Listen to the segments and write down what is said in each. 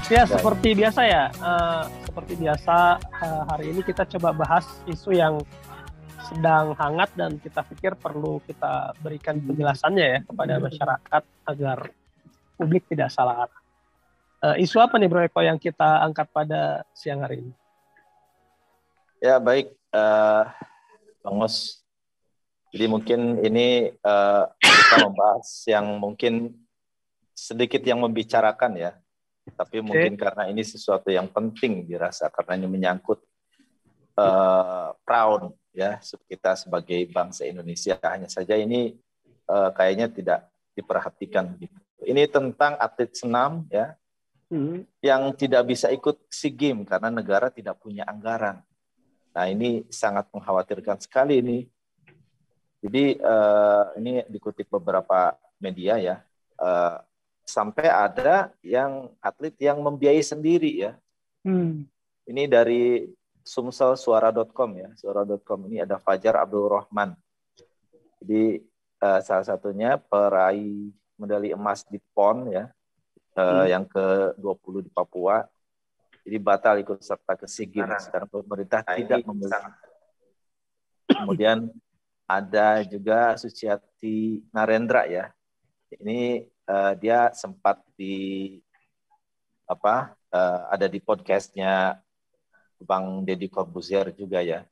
Ya, Ya, seperti biasa ya. Seperti biasa, hari ini kita coba bahas isu yang sedang hangat dan kita pikir perlu kita berikan penjelasannya ya kepada masyarakat agar publik tidak salah arah. Isu apa nih Bro Eko yang kita angkat pada siang hari ini? ya baik, Bang Mus. Jadi mungkin ini kita membahas yang mungkin sedikit yang membicarakan ya. Tapi mungkin karena ini sesuatu yang penting dirasa karena ini menyangkut proud ya kita sebagai bangsa Indonesia. Hanya saja ini kayaknya tidak diperhatikan gitu. Ini tentang atlet senam ya yang tidak bisa ikut SEA Games karena negara tidak punya anggaran. Nah ini sangat mengkhawatirkan sekali ini. Jadi ini dikutip beberapa media ya. Sampai ada yang atlet yang membiayai sendiri ya. Ini dari sumselsuara.com ya. Suara.com ini ada Fajar Abdul Rahman. Jadi salah satunya peraih medali emas di PON ya. Yang ke-20 di Papua. Jadi batal ikut serta ke SEA Games karena pemerintah tidak memberikan. Kemudian ada juga Suciati Narendra ya. Ini dia sempat ada di podcastnya Bang Deddy Corbuzier juga ya.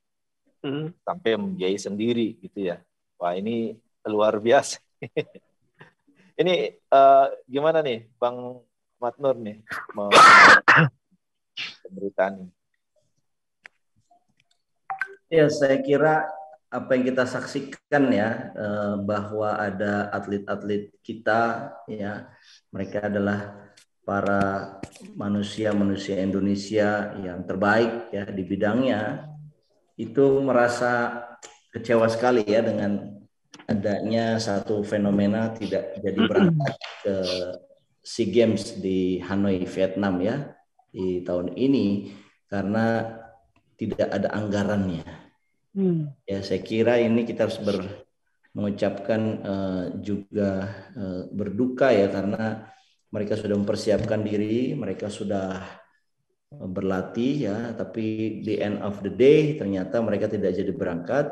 Sampai membiayai sendiri gitu ya. Wah ini luar biasa. Ini gimana nih Bang Matnur nih pemberitaan ini? Ya, saya kira apa yang kita saksikan ya, bahwa ada atlet-atlet kita ya, mereka adalah para manusia-manusia Indonesia yang terbaik ya di bidangnya, itu merasa kecewa sekali ya dengan adanya satu fenomena tidak jadi berangkat ke SEA Games di Hanoi, Vietnam ya di tahun ini karena tidak ada anggarannya. Ya, saya kira ini kita harus mengucapkan juga berduka ya karena mereka sudah mempersiapkan diri, mereka sudah berlatih ya, tapi di end of the day ternyata mereka tidak jadi berangkat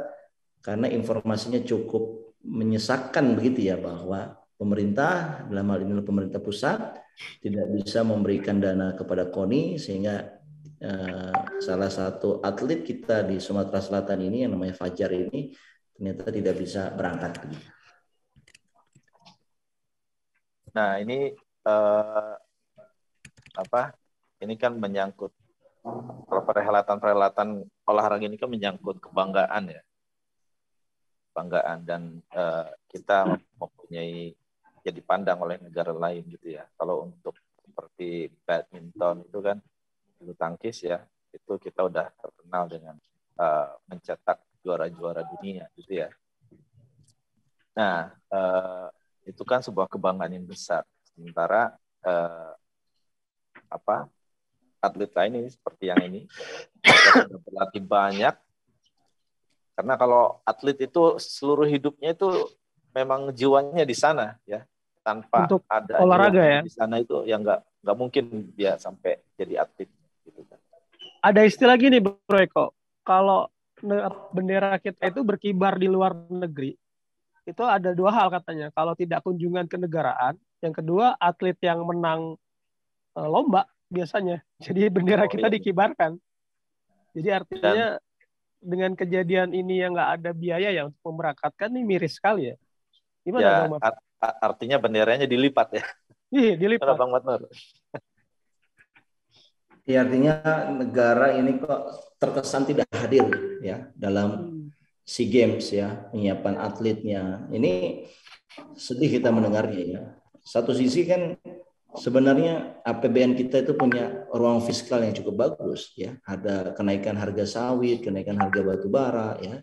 karena informasinya cukup menyesakkan begitu ya, bahwa pemerintah, dalam hal ini pemerintah pusat, tidak bisa memberikan dana kepada KONI sehingga salah satu atlet kita di Sumatera Selatan ini yang namanya Fajar ini ternyata tidak bisa berangkat. Nah ini ini kan menyangkut kalau perhelatan olahraga ini kan menyangkut kebanggaan ya, kebanggaan dan kita mempunyai jadi pandang oleh negara lain gitu ya. Kalau untuk seperti badminton itu kan bulu tangkis ya, itu kita udah terkenal dengan mencetak juara-juara dunia gitu ya. Nah itu kan sebuah kebanggaan yang besar. Sementara atlet lain ini seperti yang ini mereka sudah berlatih banyak. Karena kalau atlet itu seluruh hidupnya itu memang jiwanya di sana ya, tanpa untuk ada olahraga ya di sana itu yang nggak mungkin dia sampai jadi atlet gitu kan. Ada istilah gini Bro Eko, kalau bendera kita itu berkibar di luar negeri, itu ada dua hal katanya. Kalau tidak kunjungan ke negaraan, yang kedua atlet yang menang lomba biasanya. Jadi bendera kita dikibarkan. Jadi artinya dengan kejadian ini yang nggak ada biaya ya untuk memberangkatkan, ini miris sekali ya. Gimana ya, Bang Mat? Artinya benderanya dilipat ya. Iya, dilipat. Bang Matnur? Ya, artinya negara ini kok terkesan tidak hadir ya dalam SEA Games ya, penyiapan atletnya. Ini sedih kita mendengarnya ya. Satu sisi kan sebenarnya APBN kita itu punya ruang fiskal yang cukup bagus ya. Ada kenaikan harga sawit, kenaikan harga batu bara ya.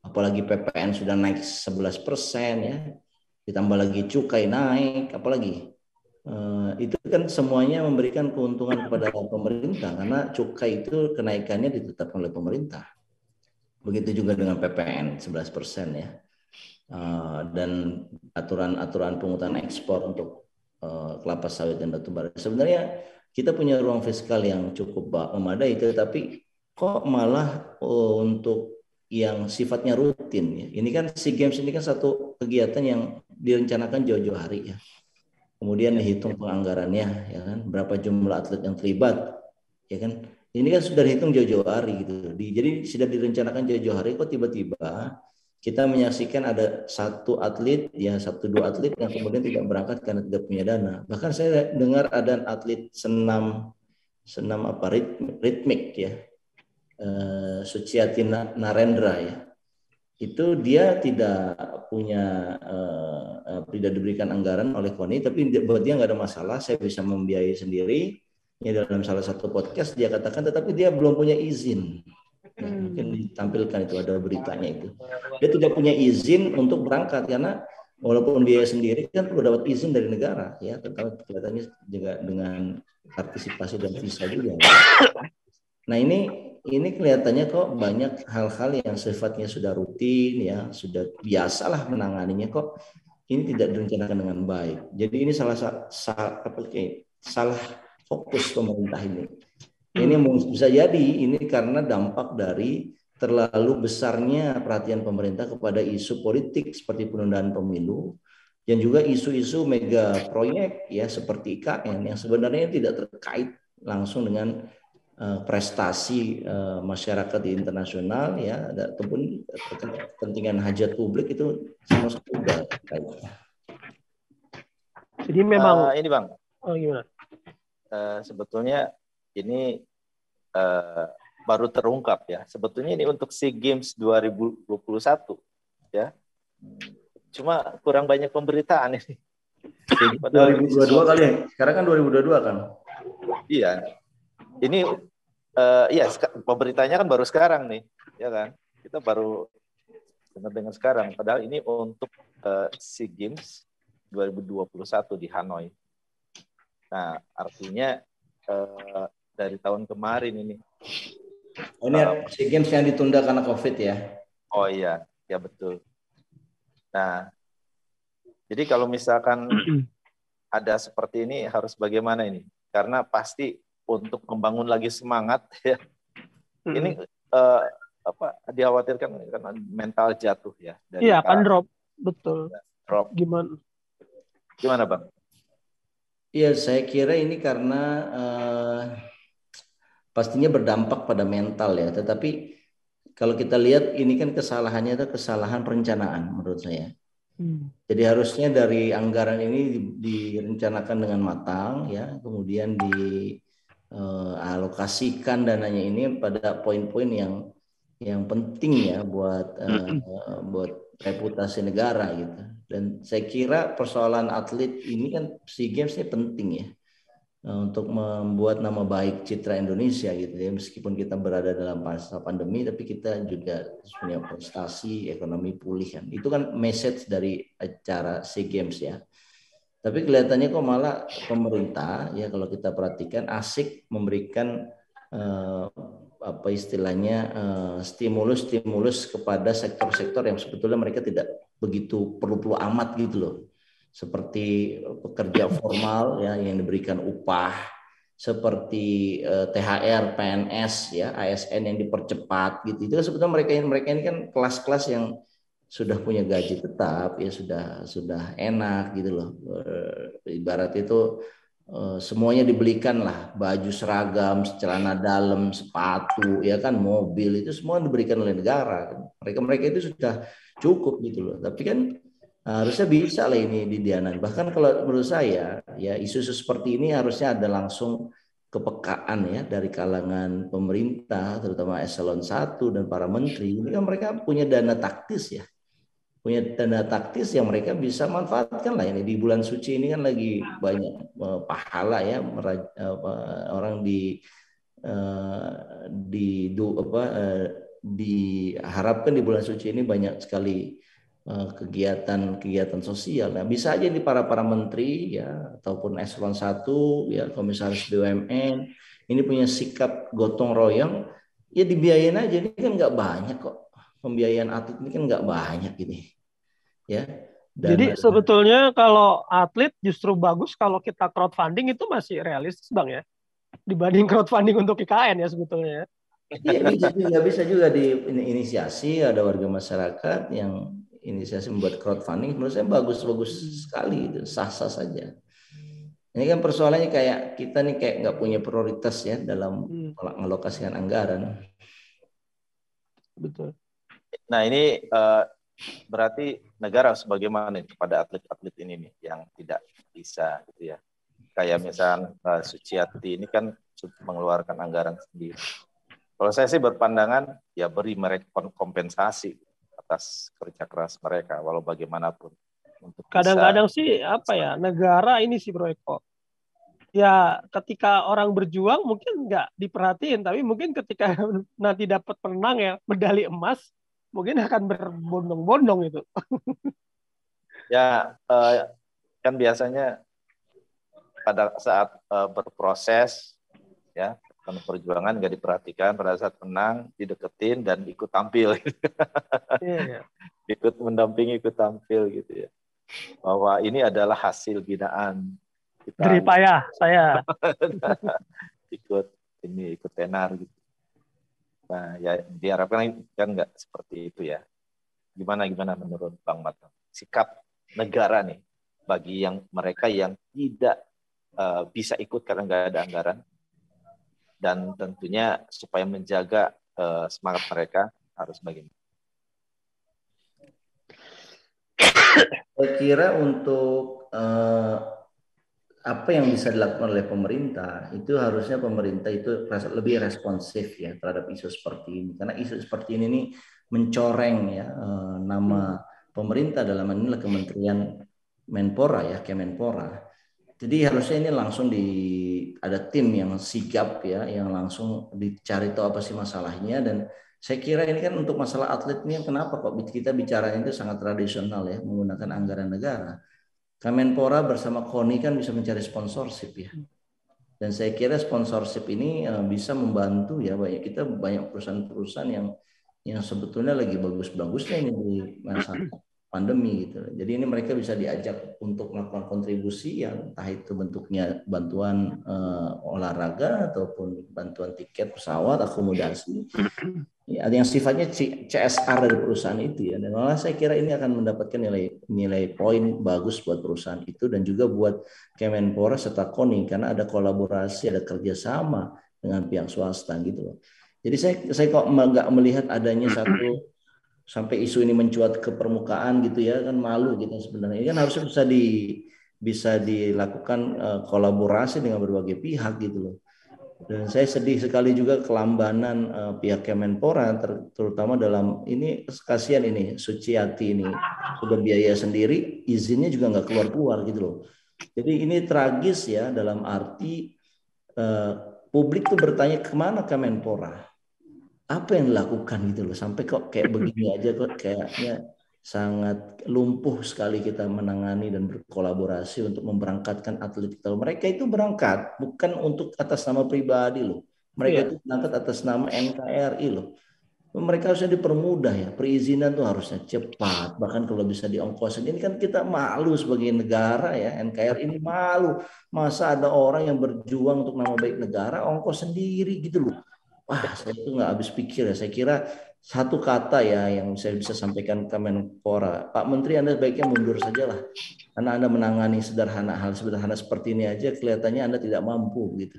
Apalagi PPN sudah naik 11% ya. Ditambah lagi cukai naik, apalagi itu kan semuanya memberikan keuntungan kepada pemerintah karena cukai itu kenaikannya ditetapkan oleh pemerintah. Begitu juga dengan PPN 11% ya. Dan aturan-aturan pungutan ekspor untuk kelapa sawit dan batu bara. Sebenarnya kita punya ruang fiskal yang cukup memadai, tetapi kok malah untuk yang sifatnya rutin ya. Ini kan SEA Games ini kan satu kegiatan yang direncanakan jauh-jauh hari ya. Kemudian dihitung penganggarannya ya kan, berapa jumlah atlet yang terlibat ya kan. Ini kan sudah dihitung jauh-jauh hari gitu. Jadi sudah direncanakan jauh-jauh hari, kok tiba-tiba kita menyaksikan ada satu atlet, ya satu dua atlet yang kemudian tidak berangkat karena tidak punya dana. Bahkan saya dengar ada atlet senam ritmik ya, Suciati Narendra ya. Itu dia tidak punya tidak diberikan anggaran oleh KONI, tapi buat dia nggak ada masalah, saya bisa membiayai sendiri. Ya, dalam salah satu podcast dia katakan, tetapi dia belum punya izin. Ya, mungkin ditampilkan itu, ada beritanya itu. Dia tidak punya izin untuk berangkat karena walaupun biaya sendiri kan perlu dapat izin dari negara ya, tetapi kelihatannya juga dengan partisipasi dan visa juga. Nah ini kelihatannya kok banyak hal-hal yang sifatnya sudah rutin ya, sudah biasalah menanganinya, kok ini tidak direncanakan dengan baik. Jadi ini salah fokus pemerintah ini. Ini bisa jadi ini karena dampak dari terlalu besarnya perhatian pemerintah kepada isu politik seperti penundaan pemilu dan juga isu-isu mega proyek ya seperti IKN yang sebenarnya tidak terkait langsung dengan prestasi masyarakat di internasional ya, ataupun kepentingan hajat publik itu sama sekali tidak terkait. Jadi memang ini Bang. Gimana? Sebetulnya ini baru terungkap ya. Sebetulnya ini untuk SEA Games 2021 ya. Cuma kurang banyak pemberitaan ini. 2022 kali ya. Sekarang kan 2022 kan. Iya. Ini iya pemberitanya kan baru sekarang nih, ya kan? Kita baru dengar sekarang. Padahal ini untuk SEA Games 2021 di Hanoi. Nah, artinya dari tahun kemarin ini. Oh, ini SEA Games yang ditunda karena COVID ya? Oh iya, ya betul. Nah, jadi kalau misalkan ada seperti ini harus bagaimana ini? Karena pasti untuk membangun lagi semangat ya. Ini dikhawatirkan karena mental jatuh ya. Iya, akan drop, betul. Drop. Gimana Bang? Iya, saya kira ini karena pastinya berdampak pada mental ya. Tetapi kalau kita lihat ini kan kesalahannya itu kesalahan perencanaan menurut saya. Jadi harusnya dari anggaran ini direncanakan dengan matang ya, kemudian dialokasikan dananya ini pada poin-poin yang penting ya buat reputasi negara gitu. Dan saya kira persoalan atlet ini kan SEA Games ini penting ya untuk membuat nama baik citra Indonesia gitu ya. Meskipun kita berada dalam masa pandemi, tapi kita juga punya prestasi ekonomi pulih kan. Itu kan message dari acara SEA Games ya. Tapi kelihatannya kok malah pemerintah ya kalau kita perhatikan asik memberikan apa istilahnya stimulus kepada sektor-sektor yang sebetulnya mereka tidak begitu perlu amat gitu loh, seperti pekerja formal ya yang diberikan upah, seperti THR, PNS ya, ASN yang dipercepat gitu. Itu sebetulnya mereka ini kan kelas-kelas yang sudah punya gaji tetap ya, sudah enak gitu loh. Ibarat itu semuanya dibelikan lah, baju seragam, celana dalam, sepatu, ya kan, mobil, itu semua diberikan oleh negara. Mereka itu sudah cukup gitu loh. Tapi kan harusnya bisa lah ini didianan. Bahkan kalau menurut saya, ya isu-isu seperti ini harusnya ada langsung kepekaan ya dari kalangan pemerintah, terutama eselon 1 dan para menteri. Ini kan mereka punya dana taktis ya. Punya dana taktis yang mereka bisa manfaatkan lah ini di bulan suci ini kan lagi banyak pahala ya, orang diharapkan di bulan suci ini banyak sekali kegiatan sosial. Nah, bisa aja di para menteri ya ataupun eselon 1 ya, komisaris BUMN ini punya sikap gotong royong ya, dibiayain aja. Ini kan nggak banyak kok, pembiayaan atlet ini kan nggak banyak ini. Ya. Jadi sebetulnya kalau atlet justru bagus kalau kita crowdfunding, itu masih realistis Bang ya? dibanding crowdfunding untuk IKN ya sebetulnya. Iya, bisa juga diinisiasi, ada warga masyarakat yang inisiasi membuat crowdfunding. Menurut saya bagus sekali, itu sah-sah saja. Ini kan persoalannya kayak kita nih kayak nggak punya prioritas ya dalam mengalokasikan anggaran. Betul. Nah ini berarti negara harus bagaimana kepada atlet-atlet ini nih yang tidak bisa gitu ya. Kayak misal Suciati ini kan mengeluarkan anggaran sendiri. Kalau saya sih berpandangan ya beri mereka kompensasi atas kerja keras mereka walau bagaimanapun. Kadang-kadang sih apa ya, negara ini sih Bro Eko. Ya ketika orang berjuang mungkin nggak diperhatiin, tapi mungkin ketika nanti dapat menang ya medali emas, mungkin akan berbondong-bondong itu. Ya kan biasanya pada saat berproses ya perjuangan nggak diperhatikan, pada saat menang dideketin dan ikut tampil, Yeah. ikut mendampingi, ikut tampil gitu ya, bahwa ini adalah hasil binaan kita. Dari payah saya ikut tenar gitu. Nah ya diharapkan kan nggak seperti itu ya. Gimana menurut Bang Mata sikap negara nih bagi yang mereka yang tidak bisa ikut karena nggak ada anggaran, dan tentunya supaya menjaga semangat mereka harus bagaimana? Saya kira untuk apa yang bisa dilakukan oleh pemerintah itu harusnya pemerintah itu lebih responsif ya terhadap isu seperti ini, karena isu seperti ini nih mencoreng ya nama pemerintah, dalam hal ini Kementerian Menpora ya, Kemenpora. Jadi harusnya ini langsung ada tim yang sigap ya, yang langsung dicari tahu apa sih masalahnya. Dan saya kira ini kan untuk masalah atlet ini kenapa kok kita bicaranya itu sangat tradisional ya, menggunakan anggaran negara. Kemenpora bersama KONI kan bisa mencari sponsorship ya. Dan saya kira sponsorship ini bisa membantu ya, banyak perusahaan-perusahaan yang sebetulnya lagi bagus-bagusnya ini di masa pandemi gitu. Jadi ini mereka bisa diajak untuk melakukan kontribusi yang entah itu bentuknya bantuan olahraga ataupun bantuan tiket pesawat, akomodasi. Ya, ada yang sifatnya CSR dari perusahaan itu ya. Dan malah saya kira ini akan mendapatkan nilai poin bagus buat perusahaan itu dan juga buat Kemenpora serta KONI karena ada kolaborasi, ada kerjasama dengan pihak swasta gitu loh. Jadi saya kok nggak melihat adanya satu sampai isu ini mencuat ke permukaan gitu ya, kan malu gitu sebenarnya. Ini kan harusnya bisa dilakukan kolaborasi dengan berbagai pihak gitu loh. Dan saya sedih sekali juga kelambanan pihak Kemenpora terutama dalam ini, kasihan ini Suciati ini sudah biaya sendiri, izinnya juga nggak keluar gitu loh. Jadi ini tragis ya, dalam arti publik tuh bertanya kemana Kemenpora, apa yang dilakukan gitu loh, sampai kok kayak begini aja kok kayaknya sangat lumpuh sekali kita menangani dan berkolaborasi untuk memberangkatkan atlet kita. Mereka itu berangkat bukan untuk atas nama pribadi loh, mereka itu berangkat atas nama NKRI loh. Mereka harusnya dipermudah ya, perizinan tuh harusnya cepat, bahkan kalau bisa diongkosin. Ini kan kita malu sebagai negara ya, NKRI ini malu, masa ada orang yang berjuang untuk nama baik negara ongkos sendiri gitu loh. Wah, saya itu nggak habis pikir ya. Saya kira satu kata ya yang saya bisa sampaikan ke Kemenpora, Pak Menteri, Anda sebaiknya mundur sajalah, karena Anda menangani hal sederhana seperti ini aja kelihatannya Anda tidak mampu gitu.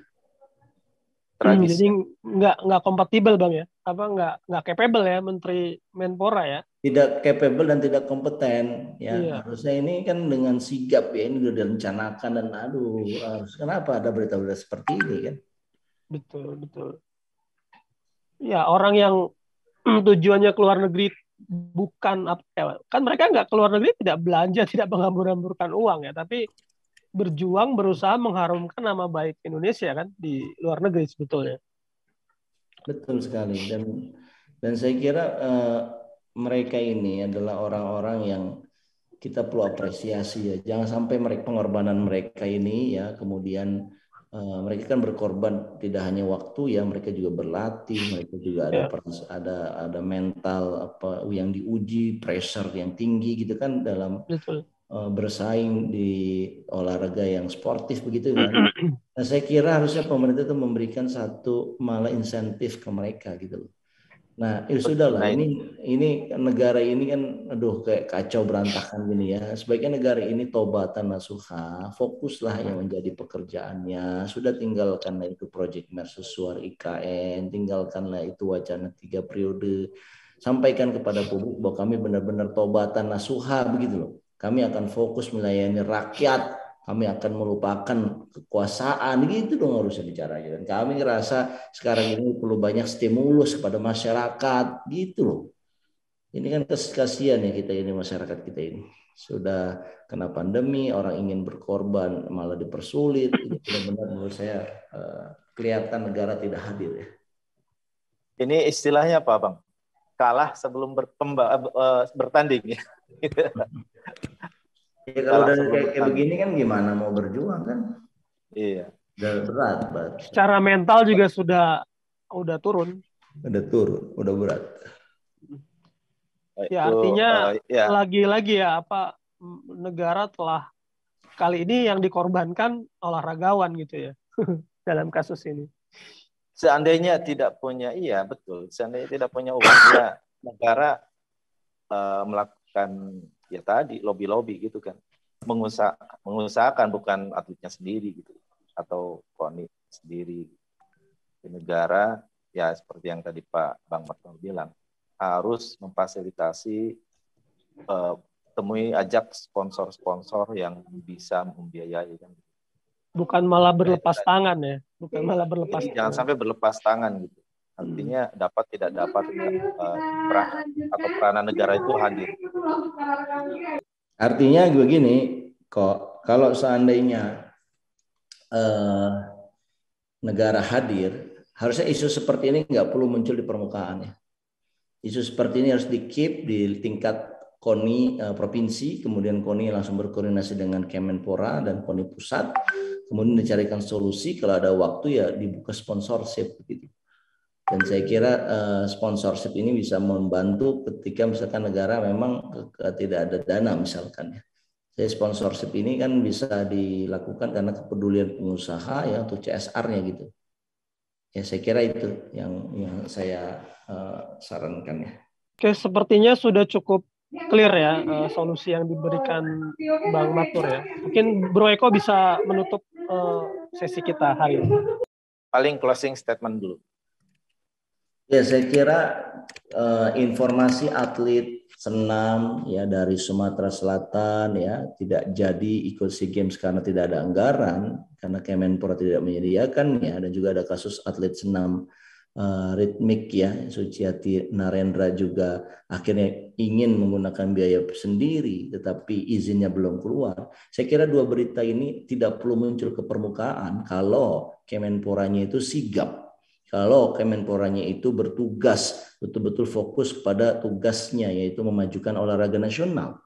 Jadi nggak kompatibel Bang ya, apa nggak capable ya Menteri Menpora ya? Tidak capable dan tidak kompeten ya. Harusnya ini kan dengan sigap ya, ini sudah direncanakan dan kenapa ada berita-berita seperti ini kan? Betul. Ya orang yang tujuannya keluar negeri bukan apa ya, kan mereka nggak keluar negeri tidak belanja, tidak menghambur-hamburkan uang ya, tapi berjuang berusaha mengharumkan nama baik Indonesia kan di luar negeri sebetulnya. Betul sekali, dan saya kira mereka ini adalah orang-orang yang kita perlu apresiasi ya. Jangan sampai pengorbanan mereka ini ya kemudian mereka kan berkorban tidak hanya waktu ya, mereka juga berlatih, mereka juga ada mental apa yang diuji, pressure yang tinggi gitu kan dalam bersaing di olahraga yang sportif begitu kan. Nah, saya kira harusnya pemerintah itu memberikan satu malah insentif ke mereka gitu loh. Nah, ya sudahlah, ini negara ini kan aduh kayak kacau berantakan gini ya. Sebaiknya negara ini tobatan nasuha, fokuslah yang menjadi pekerjaannya. Sudah tinggalkanlah itu proyek mercusuar IKN, tinggalkanlah itu wacana 3 periode. Sampaikan kepada publik bahwa kami benar-benar tobatan nasuha begitu loh. Kami akan fokus melayani rakyat. Kami akan melupakan kekuasaan, gitu dong harusnya bicaranya. Dan kami ngerasa sekarang ini perlu banyak stimulus kepada masyarakat, gitu loh. Ini kan kasihan ya kita ini, masyarakat kita ini. Sudah kena pandemi, orang ingin berkorban malah dipersulit. Ini benar-benar menurut saya kelihatan negara tidak hadir ya. Ini istilahnya apa, Bang? Kalah sebelum bertanding ya. Ya kalau udah kayak begini kan gimana mau berjuang kan? Iya. Udah berat. Secara mental juga udah turun. Udah berat. Ya artinya lagi-lagi ya negara telah kali ini yang dikorbankan olahragawan gitu ya dalam kasus ini. Seandainya tidak punya, iya betul. Seandainya tidak punya uang, ya negara melakukan ya tadi lobby gitu kan, mengusahakan bukan atletnya sendiri gitu atau KONI sendiri. Di negara ya seperti yang tadi Pak Bang Marto bilang, harus memfasilitasi ajak sponsor-sponsor yang bisa membiayai kan. Bukan malah berlepas tangan ya, Jangan sampai berlepas tangan gitu. Artinya tidak dapat peranan negara itu hadir. Artinya begini kok, kalau seandainya negara hadir, harusnya isu seperti ini nggak perlu muncul di permukaan ya. Isu seperti ini harus di-keep di tingkat KONI provinsi, kemudian KONI langsung berkoordinasi dengan Kemenpora dan KONI pusat, kemudian dicarikan solusi, kalau ada waktu ya dibuka sponsorship begitu. Dan saya kira sponsorship ini bisa membantu ketika misalkan negara memang tidak ada dana misalkan ya. Jadi sponsorship ini kan bisa dilakukan karena kepedulian pengusaha ya untuk CSR-nya gitu. Ya saya kira itu yang saya sarankan ya. Oke, sepertinya sudah cukup clear ya solusi yang diberikan Bang Matur ya. Mungkin Bro Eko bisa menutup sesi kita hari ini. Paling closing statement dulu. Ya, saya kira informasi atlet senam ya dari Sumatera Selatan ya tidak jadi ikut SEA Games karena tidak ada anggaran, karena Kemenpora tidak menyediakan ya, dan juga ada kasus atlet senam ritmik ya, Suciati Narendra juga akhirnya ingin menggunakan biaya sendiri tetapi izinnya belum keluar. Saya kira dua berita ini tidak perlu muncul ke permukaan kalau Kemenporanya itu sigap. Kalau Kemenporanya itu bertugas, betul-betul fokus pada tugasnya, yaitu memajukan olahraga nasional.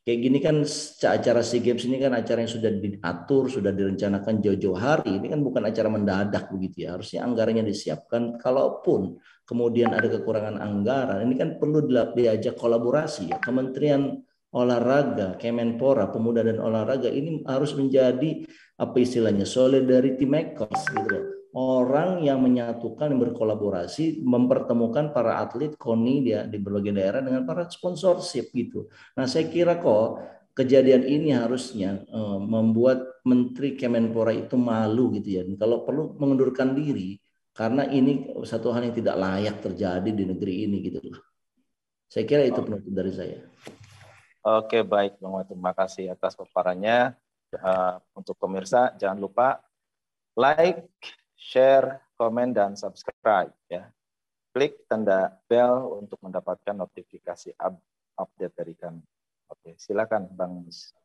Kayak gini kan acara SEA Games ini kan acara yang sudah diatur, sudah direncanakan jauh-jauh hari. Ini kan bukan acara mendadak begitu ya. Harusnya anggarannya disiapkan. Kalaupun kemudian ada kekurangan anggaran, ini kan perlu diajak kolaborasi ya. Kementerian Olahraga, Kemenpora, Pemuda dan Olahraga ini harus menjadi apa istilahnya solidarity makers gitu loh. Orang yang menyatukan, yang berkolaborasi, mempertemukan para atlet KONI di berbagai daerah dengan para sponsorship gitu. Nah saya kira kok kejadian ini harusnya membuat Menteri Kemenpora itu malu gitu ya. Dan kalau perlu mengundurkan diri karena ini satu hal yang tidak layak terjadi di negeri ini gitu loh. Saya kira itu penutup dari saya. Oke, baik Bang Matur, terima kasih atas paparannya. Untuk pemirsa jangan lupa like, share, komen, dan subscribe ya. Klik tanda bell untuk mendapatkan notifikasi update dari kami. Oke, silakan Bang Mus.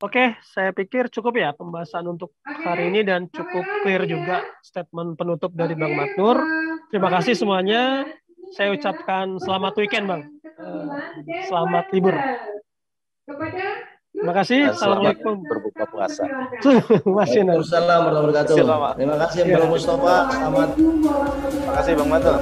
Oke, saya pikir cukup ya pembahasan untuk hari ini dan cukup clear juga statement penutup dari Bang Matur. Terima kasih semuanya. Saya ucapkan selamat weekend, Bang. Selamat libur. Terima kasih. Assalamualaikum. Berbuka puasa. Waalaikumsalam warahmatullahi wabarakatuh. Terima kasih Bang Mustafa. Selamat. Terima kasih Bang Matur.